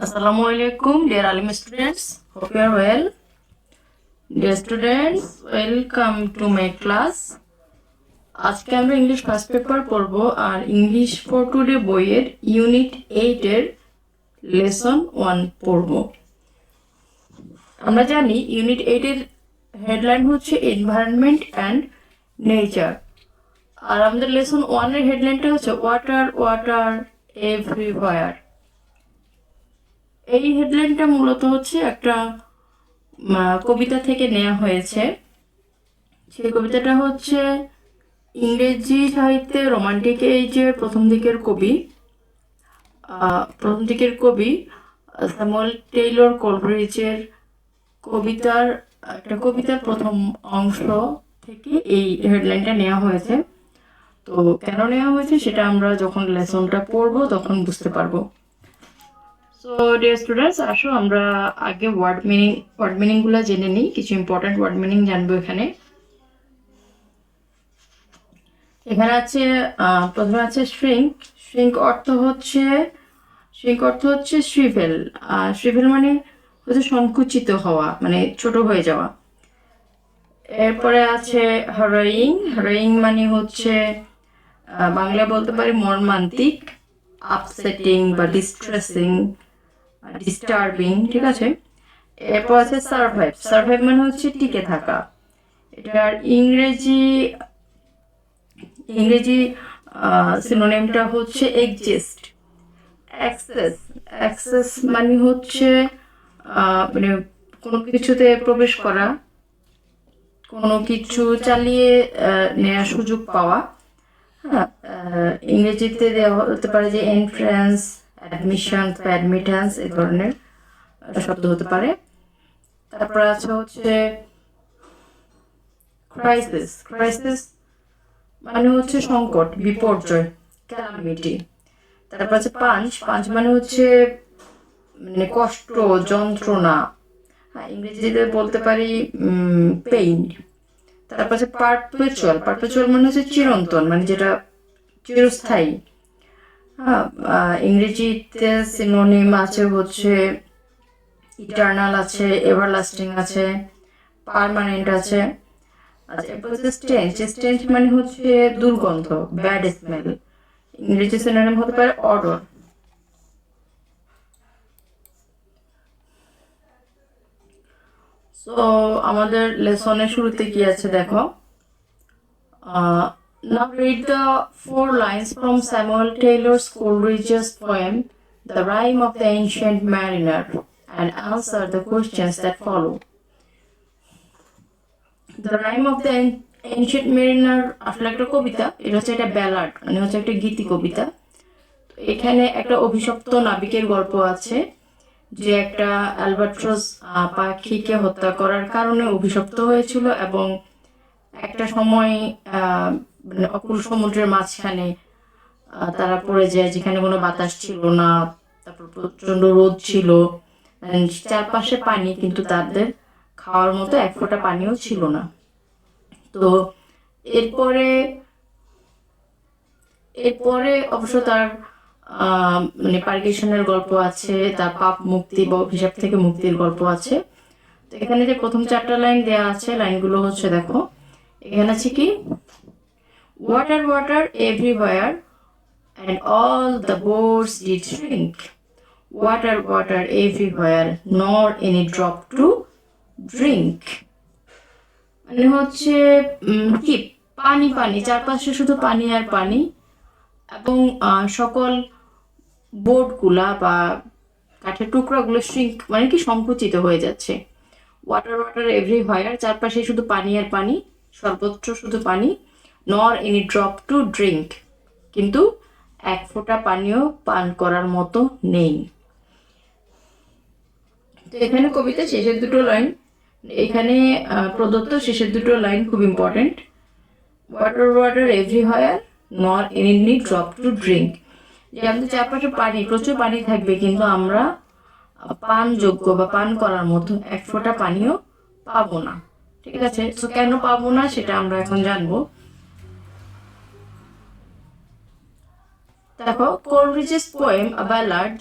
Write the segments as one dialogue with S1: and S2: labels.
S1: Assalamualaikum, dear Alim students. Hope you are well. Dear students, welcome to my class. আজকে আমরা English first paper পড়ব আর English for today বইয়ের unit 8 এর lesson 1 পড়ব। আমরা জানি ইউনিট 8 এর হেডলাইন হচ্ছে এনভায়রনমেন্ট অ্যান্ড নেচার, আর আমাদের লেসন 1 এর হেডলাইনটা হচ্ছে ওয়াটার ওয়াটার এভরিওয়্যার। এই হেডলাইনটা মূলত হচ্ছে একটা কবিতা থেকে নেওয়া হয়েছে। সেই কবিতাটা হচ্ছে ইংরেজি সাহিত্যে রোমান্টিক এইজের প্রথম দিকের কবি স্যামুয়েল টেইলর কোলরিজের কবিতার প্রথম অংশ থেকে এই হেডলাইনটা নেওয়া হয়েছে। তো কেন নেওয়া হয়েছে সেটা আমরা যখন লেসনটা পড়বো তখন বুঝতে পারবো। সো ডিয়ার স্টুডেন্টস, আসো আমরা আগে ওয়ার্ড মিনিংগুলো জেনে নিই। কিছু ইম্পর্টেন্ট ওয়ার্ড মিনিং জানবো। এখানে আছে প্রথমে আছে শ্রিঙ্ক। শ্রিঙ্ক অর্থ হচ্ছে শ্রিভেল। শ্রিভেল মানে হচ্ছে সংকুচিত হওয়া, মানে ছোট হয়ে যাওয়া। এরপরে আছে হারাইং। হারাইং মানে হচ্ছে বাংলা বলতে পারি মর্মান্তিক, আপসেটিং বা ডিস্টার্বিং, ঠিক আছে। এরপর আছে সারভাইভ। সারভাইভ মানে হচ্ছে টিকে থাকা। এটার ইংরেজি সিনোনিমটা হচ্ছে এক্সিস্ট। অ্যাক্সেস মানে হচ্ছে মানে কোনো কিছুতে প্রবেশ করা, কোনো কিছু চালিয়ে নেওয়ার সুযোগ পাওয়া। হ্যাঁ, ইংরেজিতে দেওয়া হতে পারে যে এন্ট্রান্স, অ্যাডমিশন, অ্যাডমিটেন্স, এই ধরনের শব্দ হতে পারে। তারপর আছে হচ্ছে ক্রাইসিস। ক্রাইসিস মানে হচ্ছে সংকট, বিপর্যয়, ক্যালামিটি। তারপর আছে পাঞ্চ। পাঞ্চ মানে হচ্ছে মানে কষ্ট, যন্ত্রণা। হ্যাঁ, ইংরেজিতে বলতে পারি পেইন। তারপর আছে পারপেচুয়াল। পারপেচুয়াল মানে হচ্ছে চিরন্তন, মানে যেটা চিরস্থায়ী। হ্যাঁ, ইংরেজিতে সিনোনিম আছে হচ্ছে ইটার্নাল আছে, এভারলাস্টিং আছে, পার্মানেন্ট আছে। আচ্ছা, এরপর হচ্ছে স্টেঞ্চ। স্টেঞ্চ মানে হচ্ছে দুর্গন্ধ, ব্যাড স্মেল। ইংরেজি সিনোনিম হতে পারে অডর। সো আমাদের লেসনের শুরুতে কি আছে দেখো। Now read the 4 lines from Samuel Taylor Coleridge's poem The Rime of the Ancient Mariner and answer the questions that follow. The Rime of the Ancient Mariner আসলে একটা কবিতা। এটা হচ্ছে একটা ব্যালাড, মানে হচ্ছে একটা গীতি কবিতা। এখানে একটা অভিশপ্ত নাবিকের গল্প আছে, যে একটা অ্যালবাট্রস পাখিকে হত্যা করার কারণে অভিশপ্ত হয়েছিল এবং একটা সময় মানে অকুল সমুদ্রের মাঝখানে তারা পড়ে যায়, যেখানে কোনো বাতাস ছিল না, তারপর প্রচন্ড রোদ ছিল, চারপাশে পানি, কিন্তু তাদের খাওয়ার মতো এক ফোঁটা পানিও ছিল না। তো এরপরে অবশ্য তার মানে পার্গেশনের গল্প আছে, তার পাপ মুক্তি বা অভিশাপ থেকে মুক্তির গল্প আছে। তো এখানে যে প্রথম 4টা লাইন দেওয়া আছে, লাইনগুলো হচ্ছে দেখো। এখানে আছে কি, water water everywhere and all the boats did shrink. Water water everywhere, nor any drop to drink. মানে হচ্ছে কি, পানি পানি, চারপাশে শুধু পানি আর পানি, এবং সকল বোটগুলা বা কাঠের টুকরাগুলো শ্রিঙ্ক মানে কি সংকুচিত হয়ে যাচ্ছে। ওয়াটার ওয়াটার এভরিওয়্যার, চারপাশে শুধু পানি আর পানি, সর্বত্র শুধু পানি। নর এনি ড্রপ টু ড্রিঙ্ক, কিন্তু এক ফোঁটা পানিও পান করার মতো নেই। তো এখানে কবিতা শেষের দুটো লাইন, এখানে প্রদত্ত শেষের দুটো লাইন খুব ইম্পর্টেন্ট। ওয়াটার ওয়াটার এভরিওয়্যার, নর এনি ড্রপ টু ড্রিঙ্ক, যে আমাদের চারপাশে পানি, প্রচুর পানি থাকবে, কিন্তু আমরা পানযোগ্য বা পান করার মতো এক ফোঁটা পানিও পাবো না। ঠিক আছে, তো কেন পাবো না সেটা আমরা এখন জানবো। দেখো, Coleridge's poem A Ballad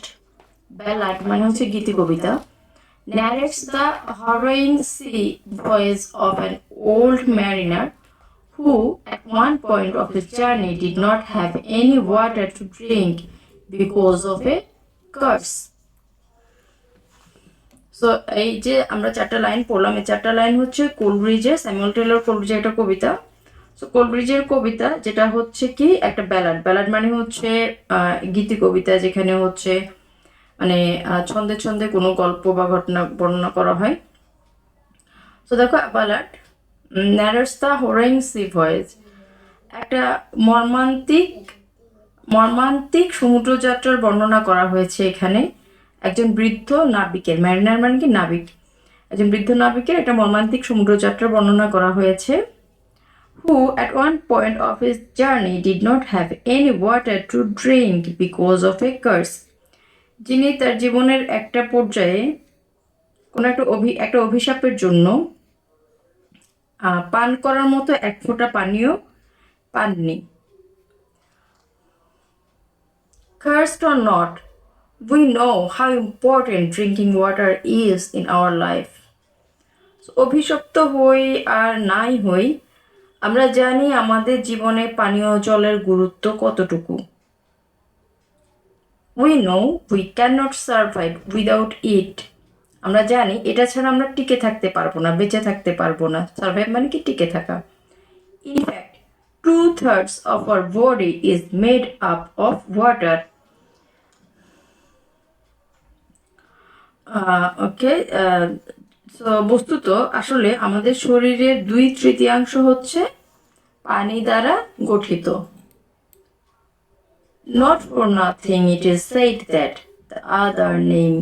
S1: ballad মানে হচ্ছে গীতি কবিতা, narrates the harrowing sea voyage of an old mariner who, at one point of his journey, did not have any water to drink because of a curse. So এই যে আমরা চারটা line পড়লাম, এই চারটা লাইন হচ্ছে কোলব্রিজের, স্যামুয়েল টেলর কোলব্রিজের একটা কবিতা। So কোলব্রিজের কবিতা যেটা হচ্ছে কি একটা ব্যালাড, ব্যালাড মানে হচ্ছে গীতি কবিতা, যেখানে হচ্ছে মানে ছন্দে ছন্দে কোনো গল্প বা ঘটনা বর্ণনা করা হয়। সো দেখো ballad narrates the harrowing sea voyage, একটা মর্মান্তিক সমুদ্রযাত্রার বর্ণনা করা হয়েছে এখানে একজন বৃদ্ধ নাবিকের, ম্যারিনার মানে কি নাবিক, একজন বৃদ্ধ নাবিকের একটা মর্মান্তিক সমুদ্রযাত্রার বর্ণনা করা হয়েছে। who at one point of his journey did not have any water to drink because of a curse, যিনি তার জীবনের একটা পর্যায়ে কোনো একটা অভিশাপের জন্য পান করার মতো এক ফোঁটা পানিও পাননি। Cursed or not, we know how important drinking water is in our life. অভিশপ্ত হই আর নাই হই, আমরা জানি আমাদের জীবনে পানীয় জলের গুরুত্ব কতটুকু। We know we cannot survive without it. আমরা জানি এটা ছাড়া আমরা টিকে থাকতে পারবো না, বেঁচে থাকতে পারবো না। সার্ভাইভ মানে কি টিকে থাকা। In fact, 2/3 of our body is made up of water. Okay, so বস্তুত আসলে আমাদের শরীরের 2/3 হচ্ছে পানি দ্বারা গঠিত। Not for nothing it is said that the other name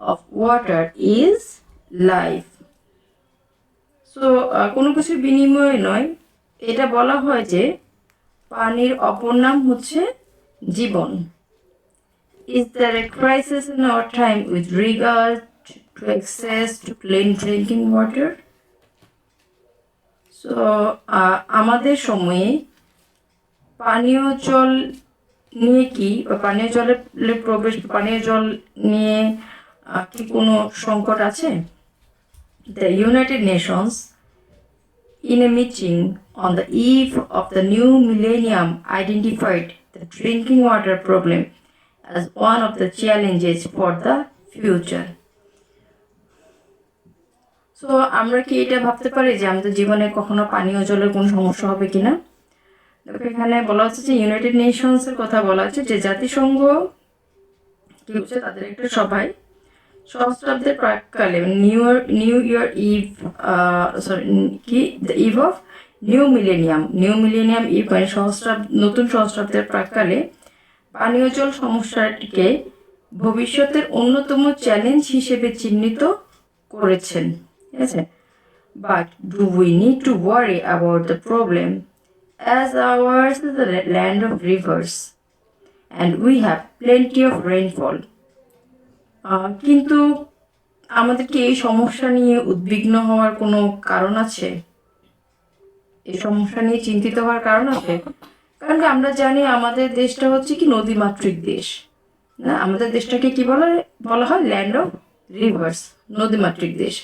S1: of water is life. So কোনো কিছুর বিনিময়ে নয়, এটা বলা হয় যে পানির অপর নাম হচ্ছে জীবন। Is there a crisis in our time with regard to access to clean drinking water? So আমাদের সময়ে পানীয় জল নিয়ে কি, পানীয় জলের প্রবেশ, পানীয় জল নিয়ে কি কোনো সংকট আছে? The United Nations, in a meeting on the eve of the new millennium, identified the drinking water problem as one of the challenges for the future. So আমরা কি এটা ভাবতে পারি যে আমাদের জীবনে কখনো পানীয় জলের কোনো সমস্যা হবে কিনা? দেখো এখানে বলা হচ্ছে যে ইউনাইটেড নেশনসের কথা বলা হচ্ছে, যে জাতিসংঘ কি হচ্ছে তাদের একটা সভায় সহস্রাব্দের প্রাককালে new year eve the eve of new millennium eve মানে নতুন সহস্রাব্দের প্রাককালে পানীয় জল সমস্যাটিকে ভবিষ্যতের অন্যতম চ্যালেঞ্জ হিসেবে চিহ্নিত করেছেন। ঠিক আছে, but do we need to worry about the problem as ours is the land of rivers and we have plenty of rainfall? কিন্তু আমাদের কি এই সমস্যা নিয়ে উদ্বিগ্ন হওয়ার কোনো কারণ আছে? এই সমস্যা নিয়ে চিন্তিত হওয়ার কারণ আছে? কারণ কি আমরা জানি আমাদের দেশটা হচ্ছে কি নদীমাতৃক দেশ, না? আমাদের দেশটাকে কি বলা হয় ল্যান্ড অফ রিভার্স, নদীমাতৃক দেশ।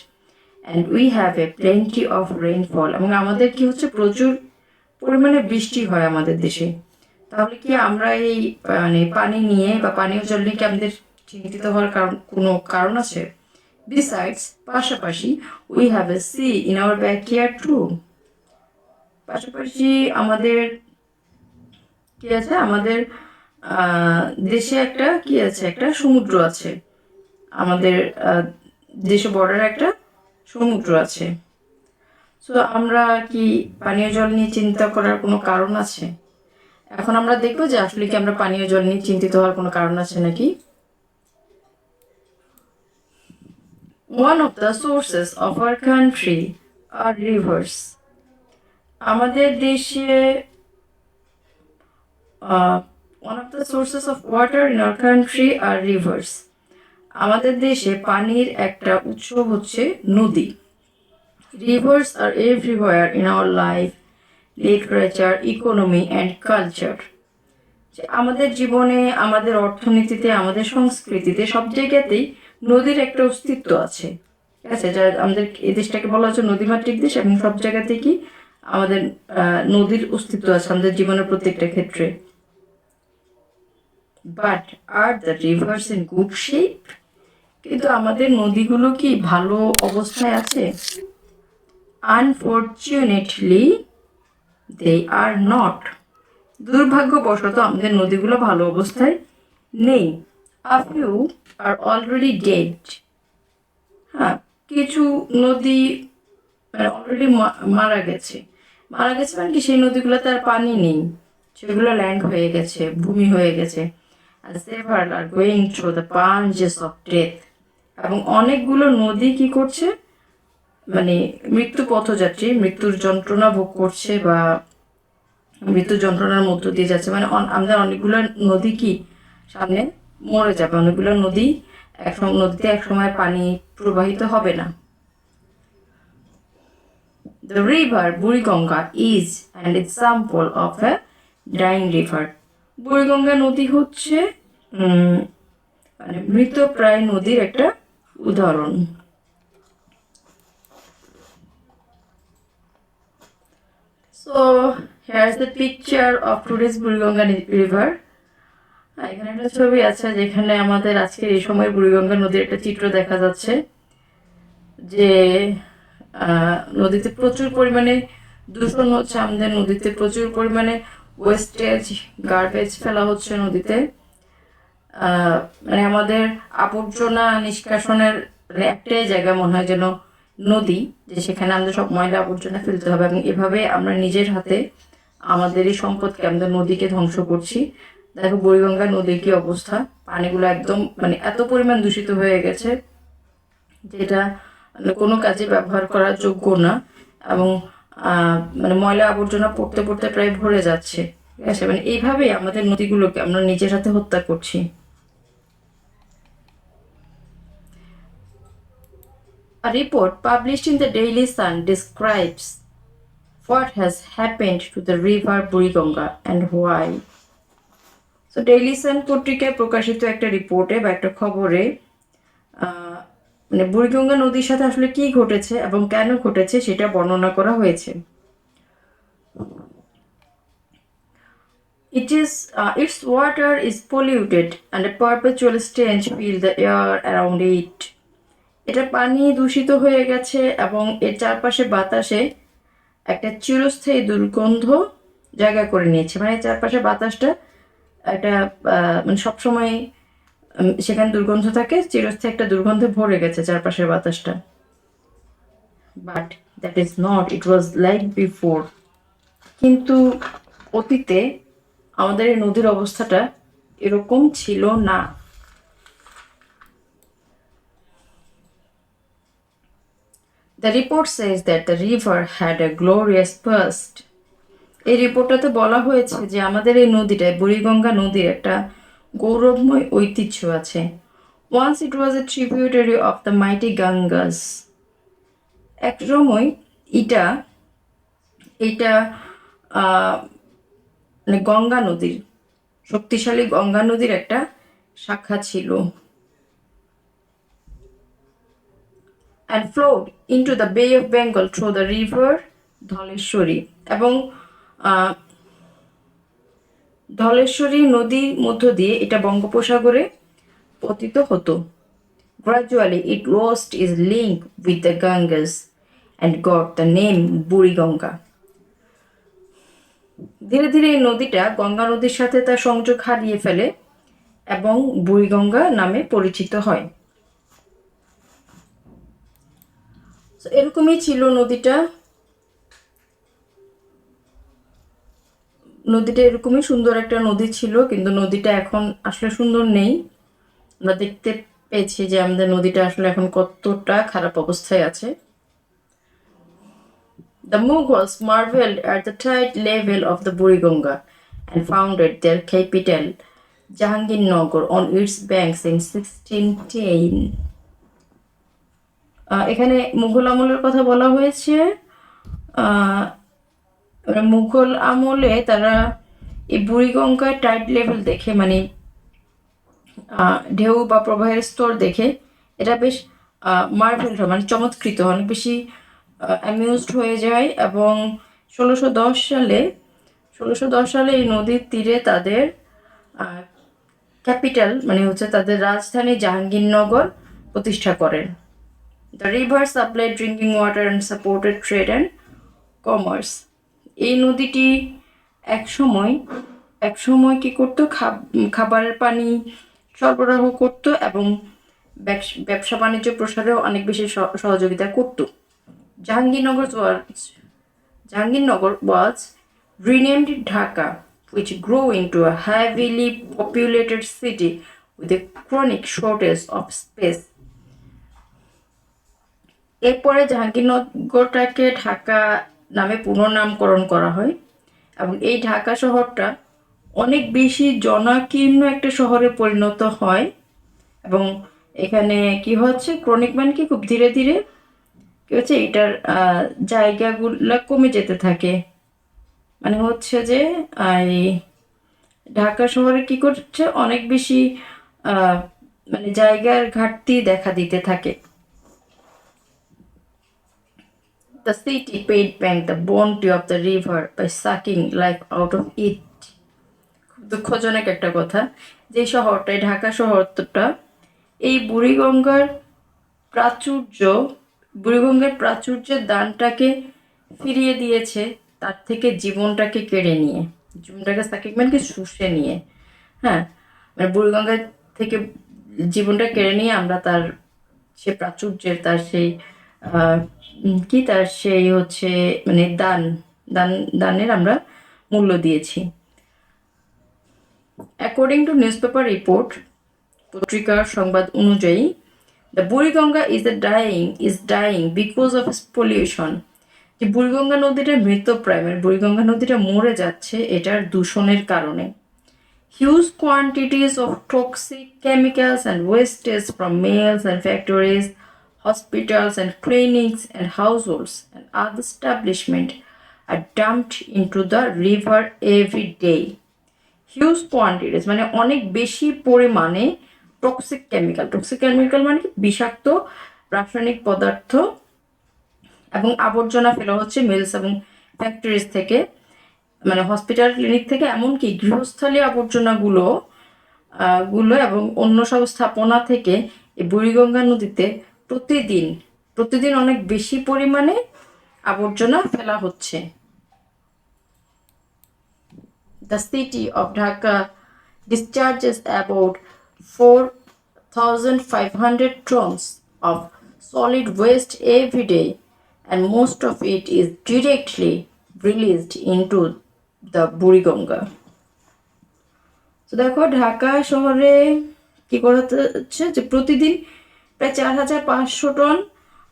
S1: And we have A plenty of rainfall, এবং আমাদের কি হচ্ছে প্রচুর পরিমাণে বৃষ্টি হয় আমাদের দেশে। তাহলে কি আমরা এই মানে পানি নিয়ে বা পানীয় জল নিয়ে কি আমাদের চিন্তিত হওয়ার কোনো কারণ আছে? বিসাইডস, পাশাপাশি we have a sea in our backyard too, পাশাপাশি আমাদের কি আছে, আমাদের দেশে একটা কি আছে, একটা সমুদ্র আছে, আমাদের দেশে বর্ডারে একটা সমুদ্র আছে। সো আমরা কি পানীয় জল নিয়ে চিন্তা করার কোনো কারণ আছে? এখন আমরা দেখবো যে আসলে কি আমরা পানীয় জল নিয়ে চিন্তিত হওয়ার কোনো কারণ আছে নাকি। One of the sources of our country are rivers. আমাদের দেশে one of the sources of water in our country are rivers. আমাদের দেশে পানির একটা উৎস হচ্ছে নদী। Rivers are everywhere in our life, literature, economy and culture. যে আমাদের জীবনে, আমাদের অর্থনীতিতে, আমাদের সংস্কৃতিতে সব জায়গাতেই নদীর একটা অস্তিত্ব আছে, ঠিক আছে? যা আমাদের এই দেশটাকে বলা হচ্ছে নদীমাতৃক দেশ, এবং সব জায়গাতে কি আমাদের নদীর অস্তিত্ব আছে আমাদের জীবনের প্রত্যেকটা ক্ষেত্রে। But are the rivers in good shape? কিন্তু আমাদের নদীগুলো কি ভালো অবস্থায় আছে? Unfortunately they are not. দুর্ভাগ্যবশত আমাদের নদীগুলো ভালো অবস্থায় নেই। A few are already dead. হ্যাঁ, কিছু নদী অলরেডি মারা গেছে। মারা গেছে মানে কি, সেই নদীগুলোতে আর পানি নেই, সেগুলো ল্যান্ড হয়ে গেছে, ভূমি হয়ে গেছে। And several are going through the plunges of death. এবং অনেকগুলো নদী কি করছে, মানে মৃত্যু পথযাত্রী, মৃত্যুর যন্ত্রণা ভোগ করছে বা মৃত্যু যন্ত্রণার মধ্য দিয়ে যাচ্ছে। মানে আমাদের অনেকগুলো নদী কি সামনে মরে যাবে, অনেকগুলো নদী নদীতে একসময় পানি প্রবাহিত হবে না। The river Buriganga is an example of a dying river. Buriganga নদী হচ্ছে মানে মৃতপ্রায় নদীর একটা উদাহরণ। So here's the picture of today's Buriganga river. এখানে একটা ছবি আছে যেখানে আমাদের আজকের এই সময় বুড়িগঙ্গা নদীর একটা চিত্র দেখা যাচ্ছে, যে নদীতে প্রচুর পরিমাণে দূষণ হচ্ছে, আমাদের নদীতে প্রচুর পরিমাণে ওয়েস্টেজ, গার্বেজ ফেলা হচ্ছে নদীতে। মানে আমাদের আবর্জনা নিষ্কাশনের একটাই জায়গা মনে হয় যেন নদী, যে সেখানে আমাদের সব ময়লা আবর্জনা ফেলতে হবে, এবং এভাবে আমরা নিজের হাতে আমাদের এই সম্পদকে, আমাদের নদীকে ধ্বংস করছি। দেখো বুড়িগঙ্গা নদীর কি অবস্থা, পানিগুলো একদম মানে এত পরিমাণ দূষিত হয়ে গেছে যেটা কোনো কাজে ব্যবহার করার যোগ্য না, এবং মানে ময়লা আবর্জনা পড়তে পড়তে প্রায় ভরে যাচ্ছে, ঠিক আছে? মানে এইভাবেই আমাদের নদীগুলোকে আমরা নিজের হাতে হত্যা করছি। A report published in the Daily Sun describes what has happened to the river Buriganga and why. So Daily Sun পত্রিকায় প্রকাশিত একটা রিপোর্টে বা একটা খবরে মানে বুড়িগঙ্গা নদীর সাথে আসলে কি ঘটেছে এবং কেন ঘটেছে সেটা বর্ণনা করা হয়েছে। Its water is polluted and a perpetual stench fills the air around it. এটা পানি দূষিত হয়ে গেছে এবং এর চারপাশে বাতাসে একটা চিরস্থায়ী দুর্গন্ধ জায়গা করে নিয়েছে। মানে চারপাশে বাতাসটা একটা মানে সবসময় সেখানে দুর্গন্ধ থাকে, চিরস্থায়ী একটা দুর্গন্ধে ভরে গেছে চারপাশের বাতাসটা। But that is not, it was like before. কিন্তু অতীতে আমাদের এই নদীর অবস্থাটা এরকম ছিল না। The report says that the river had a glorious past. এই রিপোর্টটাতে বলা হয়েছে যে আমাদের এই নদীটায়, বুড়িগঙ্গা নদীর একটা গৌরবময় ঐতিহ্য আছে। Once it was a tributary of the mighty Gangas. এক সময় এটা মানে গঙ্গা নদীর, শক্তিশালী গঙ্গা নদীর একটা শাখা ছিল। And flowed into the Bay of Bengal through the river Dhaleshwari, এবং ধলেশ্বরী নদীর মধ্য দিয়ে এটা বঙ্গোপসাগরে পতিত হতো। Gradually it lost its link with the Ganges and got the name Buriganga. ধীরে ধীরে এই নদীটা গঙ্গা নদীর সাথে তার সংযোগ হারিয়ে ফেলে এবং বুড়িগঙ্গা নামে পরিচিত হয়। এরকমই ছিল নদীটা। এরকমই সুন্দর একটা নদী ছিল, কিন্তু নদীটা এখন আসলে সুন্দর নেই। আমরা দেখতে পেয়েছি যে আমাদের নদীটা আসলে এখন কতটা খারাপ অবস্থায় আছে। The Mughals marveled at the tide level of the Buriganga and founded their capital Jahangirnagar on its banks in 1610. এখানে মুঘল আমলের কথা বলা হয়েছে। মুঘল আমলে তারা এই বুড়িগঙ্গার টাইড লেভেল দেখে মানে ঢেউ বা প্রবাহের স্তর দেখে এটা বেশ মার্ভেলড হয়, মানে চমৎকৃত, অনেক বেশি অ্যামিউজড হয়ে যায়। এবং 1610 সালে এই নদীর তীরে তাদের ক্যাপিটাল মানে হচ্ছে তাদের রাজধানী জাহাঙ্গীরনগর প্রতিষ্ঠা করেন। The river supply drinking water and supported trade and commerce. এই নদীটি একসময় কি করতো, খাবারের পানি সরবরাহ করত এবং ব্যবসা বাণিজ্য প্রসারেও অনেক বেশি সহযোগিতা করত। Jahangirnagar was renamed Dhaka, which grew into a heavily populated city with a chronic shortage of space. এরপরে জাহাঙ্গীরনগরটাকে ঢাকা নামে পুনর্নামকরণ করা হয় এবং এই ঢাকা শহরটা অনেক বেশি জনাকীর্ণ একটা শহরে পরিণত হয়। এবং এখানে কি হচ্ছে, ক্রনিক মানে কি খুব ধীরে ধীরে কি হচ্ছে, এটার জায়গাগুলো কমে যেতে থাকে। মানে হচ্ছে যে এই ঢাকা শহরে কি করছে, অনেক বেশি মানে জায়গার ঘাটতি দেখা দিতে থাকে। The city paid back the bounty of the river by sucking life out of it. খুব দুঃখজনক একটা কথা যে শহরটাই, ঢাকা শহরটা এই বুড়িগঙ্গার প্রাচুর্যের দানটাকে ফিরিয়ে দিয়েছে তার থেকে জীবনটাকে কেড়ে নিয়ে, জীবনটাকে সাকিব মানে শুষে নিয়ে। হ্যাঁ, মানে বুড়িগঙ্গা থেকে জীবনটা কেড়ে নিয়ে আমরা তার সে প্রাচুর্যের, তার সেই তার সেই হচ্ছে মানে দানের আমরা মূল্য দিয়েছি। অ্যাকর্ডিং টু নিউজপেপার রিপোর্ট, পত্রিকার সংবাদ অনুযায়ী, the Buriganga is dyeing because of pollution. যে বুড়িগঙ্গা নদীটা মৃতপ্রায়, মানে বুড়িগঙ্গা নদীটা মরে যাচ্ছে এটার দূষণের কারণে। Huge quantities of toxic chemicals and wastes from mills and factories, hospitals and clinics and households and other establishments are dumped into the river every day. Huge quantities মানে অনেক বেশি পরিমাণে টক্সিক কেমিক্যাল মানে বিষাক্ত রাসায়নিক পদার্থ এবং আবর্জনা ফেলা হচ্ছে মিলস এবং ফ্যাক্টরিজ থেকে, মানে হসপিটাল ক্লিনিক থেকে, এমনকি গৃহস্থলী আবর্জনাগুলো এবং অন্য সব স্থাপনা থেকে এই বুড়িগঙ্গা নদীতে প্রতিদিন অনেক বেশি পরিমাণে আবর্জনা ফেলা হচ্ছে। The city of Dhaka discharges about 4,500 tons of solid waste every day, and most of it is directly released into the Buriganga. তো দেখো ঢাকা শহরে কি করা হচ্ছে যে প্রতিদিন প্রায় 4,500 টন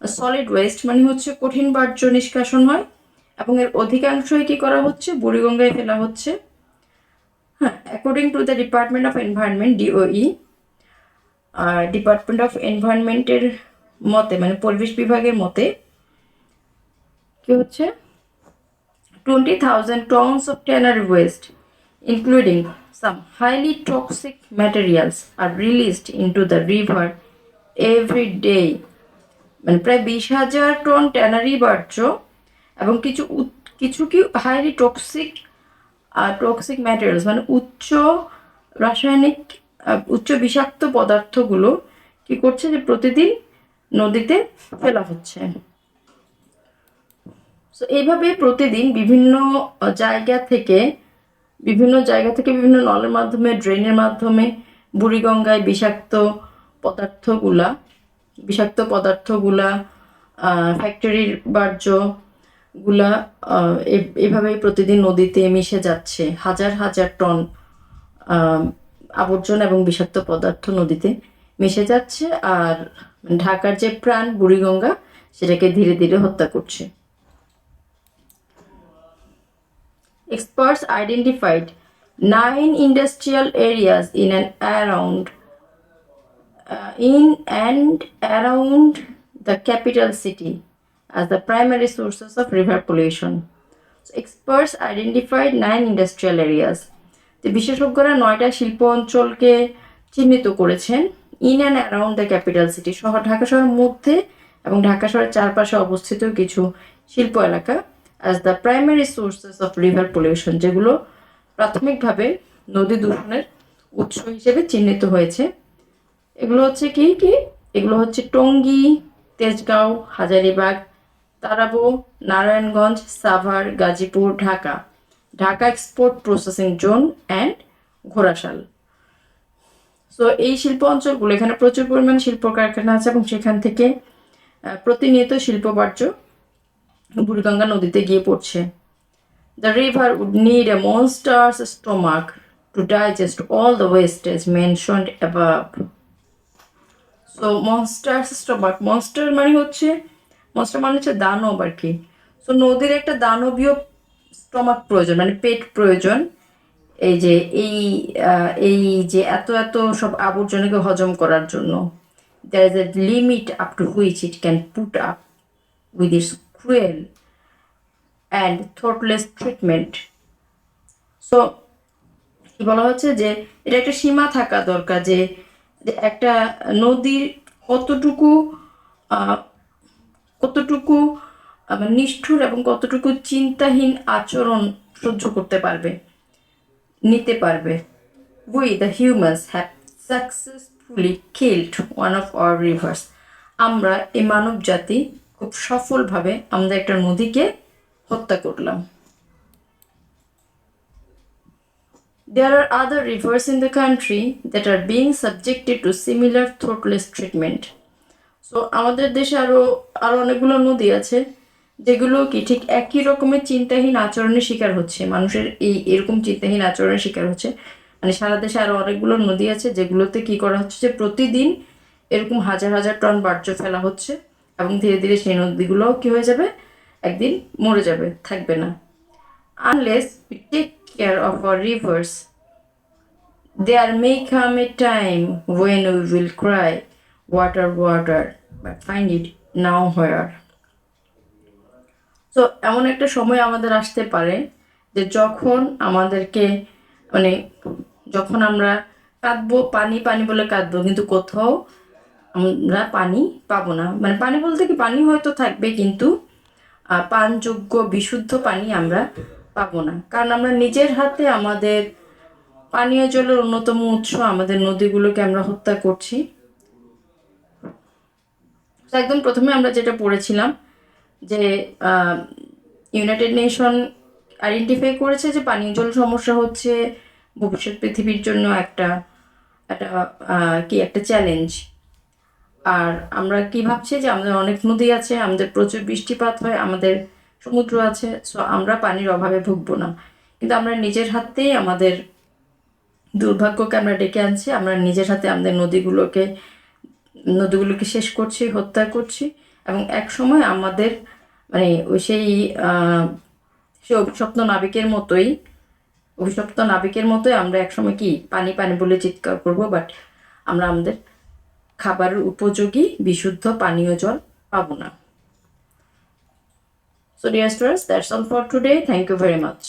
S1: সলিড ওয়েস্ট মানে হচ্ছে কঠিন বর্জ্য নিষ্কাশন হয় এবং এর অধিকাংশই কি করা হচ্ছে, বুড়িগঙ্গায় ফেলা হচ্ছে। হ্যাঁ, according to the department of environment, DOE, department of এনভায়রনমেন্টের মতে, মানে পরিবেশ বিভাগের মতে কি হচ্ছে, 20,000 tons of tannery waste, including some highly toxic materials, are released into the river every day. মানে প্রায় 20,000 টন ট্যানারি বর্জ্য এবং কিছু কি হাইলি টক্সিক ম্যাটেরিয়ালস মানে উচ্চ বিষাক্ত পদার্থগুলো কি করছে, যে প্রতিদিন নদীতে ফেলা হচ্ছে। সো এইভাবে প্রতিদিন বিভিন্ন জায়গা থেকে বিভিন্ন নলের মাধ্যমে, ড্রেনের মাধ্যমে বুড়িগঙ্গায় বিষাক্ত পদার্থগুলা ফ্যাক্টরির বর্জ্যগুলা এভাবেই প্রতিদিন নদীতে মিশে যাচ্ছে। হাজার টন আবর্জনা এবং বিষাক্ত পদার্থ নদীতে মিশে যাচ্ছে, আর ঢাকার যে প্রাণ বুড়িগঙ্গা সেটাকে ধীরে ধীরে হত্যা করছে। Experts identified 9 industrial areas in and around the capital city as the primary sources of river pollution. So experts identified 9 industrial areas. যে বিশেষজ্ঞরা 9টা শিল্প অঞ্চলকে চিহ্নিত করেছেন in and around the capital city, শহর ঢাকা শহরের মধ্যে এবং ঢাকা শহরের চারপাশে অবস্থিত কিছু শিল্প এলাকা as the primary sources of river pollution, যেগুলো প্রাথমিকভাবে নদী দূষণের উৎস হিসেবে চিহ্নিত হয়েছে। এগুলো হচ্ছে কি কি এগুলো হচ্ছে Tongi, Tejgaon, Hazaribagh, Tarabo, Narayanganj, Savar, Gazipur, Dhaka, Dhaka export processing zone and Ghorashal. So এই শিল্প অঞ্চলগুলো, এখানে প্রচুর পরিমাণ শিল্প কারখানা আছে এবং সেখান থেকে প্রতিনিয়ত শিল্প বাণিজ্য বুড়িগঙ্গা নদীতে গিয়ে পড়ছে। The river would need a monster's stomach to digest all the wastage mentioned above. So monster's stomach, monster মানে হচ্ছে দানব আর কি। সো নদীর একটা দানবীয় স্টমাক প্রয়োজন, মানে পেট প্রয়োজন, এই যে এই যে এত এত সব আবর্জনাকে হজম করার জন্য। There is a limit up to which it can put up with its cruel and thoughtless treatment. So কি বলা হচ্ছে যে এটা একটা সীমা থাকা দরকার, যে একটা নদীর কতটুকু কতটুকু নিষ্ঠুর এবং কতটুকু চিন্তাহীন আচরণ সহ্য করতে পারবে, নিতে পারবে। We the humans have successfully killed one of our rivers. আমরা এই মানব জাতি খুব সফলভাবে আমরা একটা নদীকে হত্যা করলাম। There are other rivers in the country that are being subjected to similar thoughtless treatment. So আমাদের দেশে আরো অনেকগুলো নদী আছে যেগুলো কি ঠিক একই রকমের চিন্তাহীন আচরণের শিকার হচ্ছে, মানুষের এরকম চিন্তাহীন আচরণের শিকার হচ্ছে। মানে সারা দেশে আরো অনেকগুলো নদী আছে যেগুলোতে কি করা হচ্ছে যে প্রতিদিন এরকম হাজার হাজার টন বর্জ্য ফেলা হচ্ছে এবং ধীরে ধীরে সেই নদীগুলো কি হয়ে যাবে, একদিন মরে যাবে, থাকবে না। Unless we take care of our rivers, there may come a time when we will cry, water, water, but find it nowhere. So এমন একটা সময় আমাদের আসতে পারে যে যখন আমাদেরকে মানে যখন আমরা কাঁদবো, পানি পানি বলে কাঁদবো, কিন্তু কোথাও আমরা পানি পাবো না। মানে পানি বলতে কি, পানি হয়তো থাকবে কিন্তু পানযোগ্য বিশুদ্ধ পানি আমরা পাবো না, কারণ আমরা নিজের হাতে আমাদের পানীয় জলের অন্যতম উৎস আমাদের নদীগুলোকে আমরা হত্যা করছি। একদম প্রথমে আমরা যেটা পড়েছিলাম যে ইউনাইটেড নেশন আইডেন্টিফাই করেছে যে পানীয় জল সমস্যা হচ্ছে ভবিষ্যৎ পৃথিবীর জন্য একটা চ্যালেঞ্জ। আর আমরা কি ভাবছি যে আমাদের অনেক নদী আছে, আমাদের প্রচুর বৃষ্টিপাত হয়, আমাদের সমুদ্র আছে, সো আমরা পানির অভাবে ভুগবো না। কিন্তু আমরা নিজের হাতেই আমাদের দুর্ভাগ্যকে আমরা ডেকে আনছি, আমরা নিজের হাতে আমাদের নদীগুলোকে শেষ করছি, হত্যা করছি, এবং এক সময় আমাদের মানে সেই অভিশপ্ত নাবিকের মতোই আমরা একসময় কি পানি পানি বলে চিৎকার করব, বাট আমরা আমাদের খাবারের উপযোগী বিশুদ্ধ পানীয় জল পাবো না। So dear students, that's all for today. Thank you very much.